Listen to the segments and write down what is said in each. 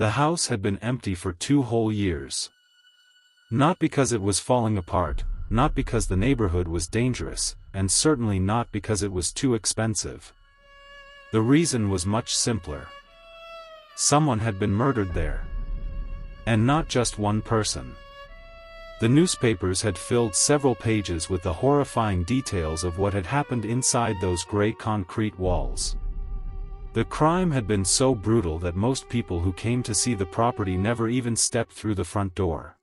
The house had been empty for 2 whole years. Not because it was falling apart, not because the neighborhood was dangerous, and certainly not because it was too expensive. The reason was much simpler. Someone had been murdered there. And not just one person. The newspapers had filled several pages with the horrifying details of what had happened inside those gray concrete walls. The crime had been so brutal that most people who came to see the property never even stepped through the front door.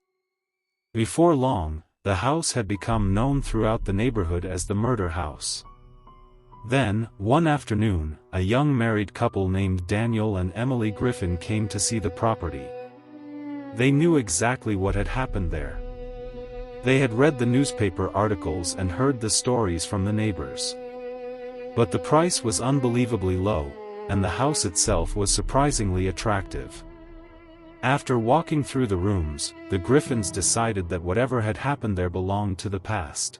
Before long, the house had become known throughout the neighborhood as the murder house. Then, one afternoon, a young married couple named Daniel and Emily Griffin came to see the property. They knew exactly what had happened there. They had read the newspaper articles and heard the stories from the neighbors. But the price was unbelievably low, and the house itself was surprisingly attractive. After walking through the rooms, the Griffins decided that whatever had happened there belonged to the past.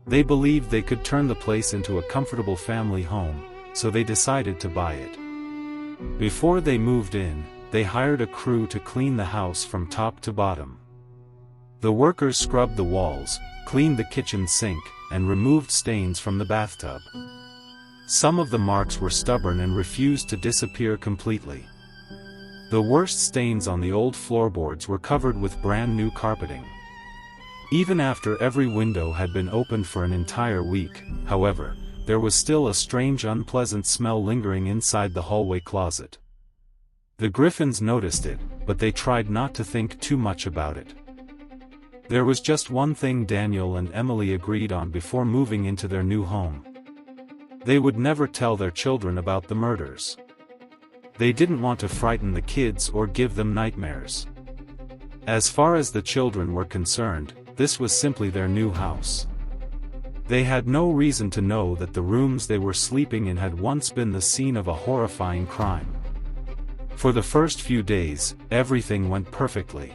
They believed they could turn the place into a comfortable family home, so they decided to buy it. Before they moved in, they hired a crew to clean the house from top to bottom. The workers scrubbed the walls, cleaned the kitchen sink, and removed stains from the bathtub. Some of the marks were stubborn and refused to disappear completely. The worst stains on the old floorboards were covered with brand new carpeting. Even after every window had been opened for an entire week, however, there was still a strange unpleasant smell lingering inside the hallway closet. The Griffins noticed it, but they tried not to think too much about it. There was just one thing Daniel and Emily agreed on before moving into their new home. They would never tell their children about the murders. They didn't want to frighten the kids or give them nightmares. As far as the children were concerned, this was simply their new house. They had no reason to know that the rooms they were sleeping in had once been the scene of a horrifying crime. For the first few days, everything went perfectly.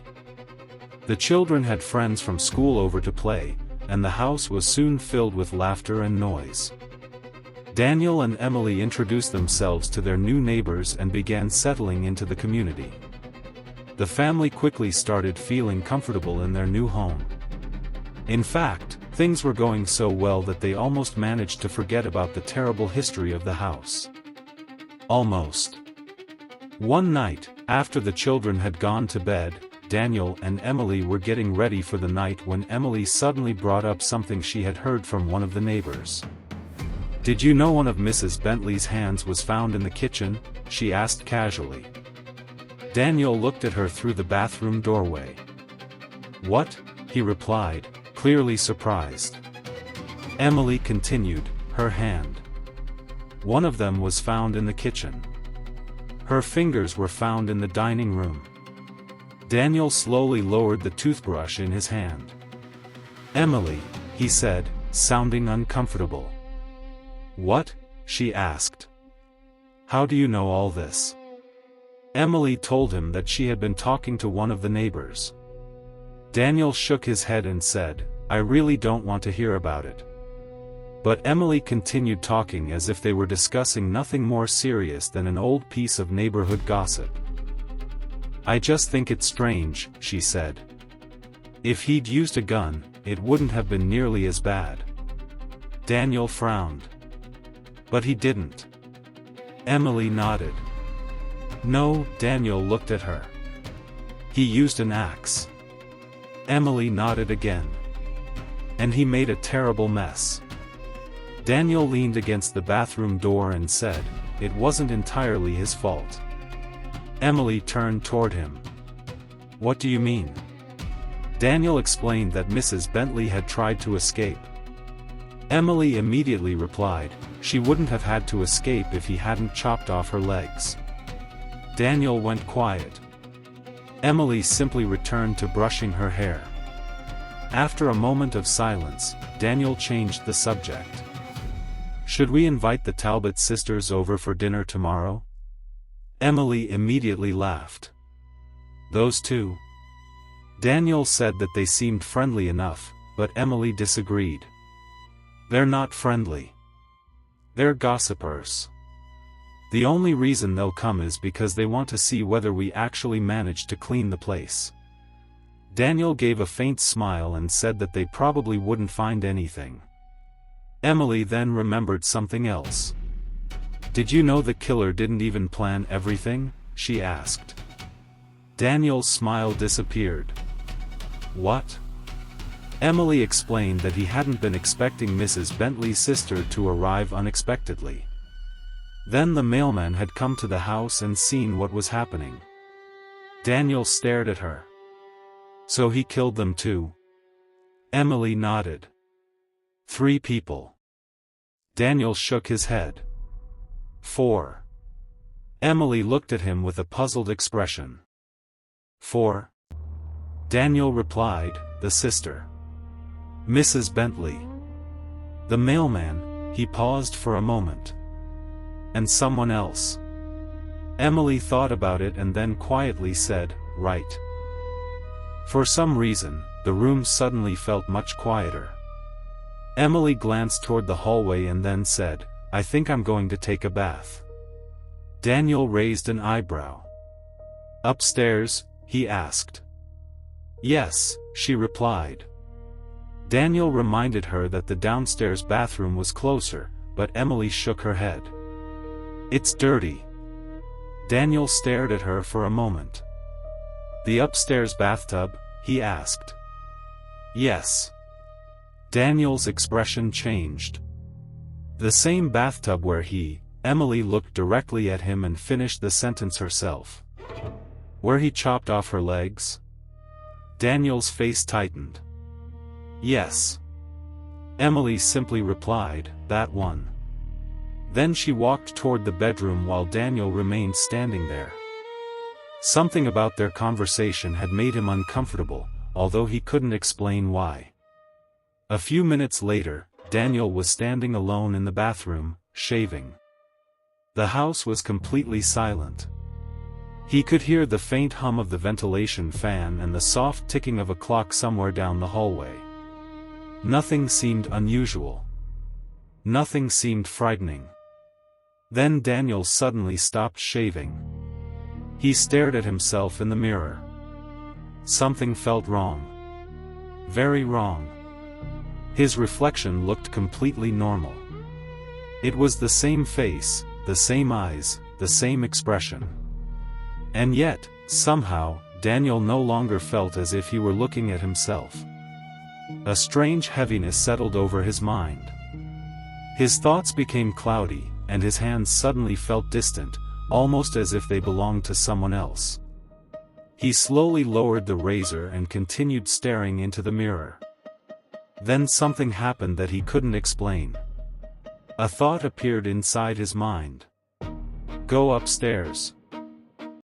The children had friends from school over to play, and the house was soon filled with laughter and noise. Daniel and Emily introduced themselves to their new neighbors and began settling into the community. The family quickly started feeling comfortable in their new home. In fact, things were going so well that they almost managed to forget about the terrible history of the house. Almost. One night, after the children had gone to bed, Daniel and Emily were getting ready for the night when Emily suddenly brought up something she had heard from one of the neighbors. "Did you know one of Mrs. Bentley's hands was found in the kitchen?" she asked casually. Daniel looked at her through the bathroom doorway. "What?" he replied, clearly surprised. Emily continued, "Her hand. One of them was found in the kitchen. Her fingers were found in the dining room." Daniel slowly lowered the toothbrush in his hand. "Emily," he said, sounding uncomfortable. "What?" she asked. "How do you know all this?" Emily told him that she had been talking to one of the neighbors. Daniel shook his head and said, "I really don't want to hear about it." But Emily continued talking as if they were discussing nothing more serious than an old piece of neighborhood gossip. "I just think it's strange," she said. "If he'd used a gun, it wouldn't have been nearly as bad." Daniel frowned. "But he didn't." Emily nodded. "No," Daniel looked at her. "He used an axe." Emily nodded again. "And he made a terrible mess." Daniel leaned against the bathroom door and said, "It wasn't entirely his fault." Emily turned toward him. "What do you mean?" Daniel explained that Mrs. Bentley had tried to escape. Emily immediately replied, "She wouldn't have had to escape if he hadn't chopped off her legs." Daniel went quiet. Emily simply returned to brushing her hair. After a moment of silence, Daniel changed the subject. "Should we invite the Talbot sisters over for dinner tomorrow?" Emily immediately laughed. "Those two?" Daniel said that they seemed friendly enough, but Emily disagreed. "They're not friendly. They're gossipers. The only reason they'll come is because they want to see whether we actually manage to clean the place." Daniel gave a faint smile and said that they probably wouldn't find anything. Emily then remembered something else. "Did you know the killer didn't even plan everything?" she asked. Daniel's smile disappeared. "What?" Emily explained that he hadn't been expecting Mrs. Bentley's sister to arrive unexpectedly. Then the mailman had come to the house and seen what was happening. Daniel stared at her. "So he killed them too?" Emily nodded. "3 people." Daniel shook his head. "4." Emily looked at him with a puzzled expression. "4?" Daniel replied, "The sister. Mrs. Bentley. The mailman." He paused for a moment. "And someone else." Emily thought about it and then quietly said, "Right." For some reason, the room suddenly felt much quieter. Emily glanced toward the hallway and then said, "I think I'm going to take a bath." Daniel raised an eyebrow. "Upstairs?" he asked. "Yes," she replied. Daniel reminded her that the downstairs bathroom was closer, but Emily shook her head. "It's dirty." Daniel stared at her for a moment. "The upstairs bathtub?" he asked. "Yes." Daniel's expression changed. "The same bathtub where he..." Emily looked directly at him and finished the sentence herself. "Where he chopped off her legs?" Daniel's face tightened. "Yes." Emily simply replied, "That one." Then she walked toward the bedroom while Daniel remained standing there. Something about their conversation had made him uncomfortable, although he couldn't explain why. A few minutes later, Daniel was standing alone in the bathroom, shaving. The house was completely silent. He could hear the faint hum of the ventilation fan and the soft ticking of a clock somewhere down the hallway. Nothing seemed unusual. Nothing seemed frightening. Then Daniel suddenly stopped shaving. He stared at himself in the mirror. Something felt wrong. Very wrong. His reflection looked completely normal. It was the same face, the same eyes, the same expression. And yet, somehow, Daniel no longer felt as if he were looking at himself. A strange heaviness settled over his mind. His thoughts became cloudy, and his hands suddenly felt distant, almost as if they belonged to someone else. He slowly lowered the razor and continued staring into the mirror. Then something happened that he couldn't explain. A thought appeared inside his mind. "Go upstairs."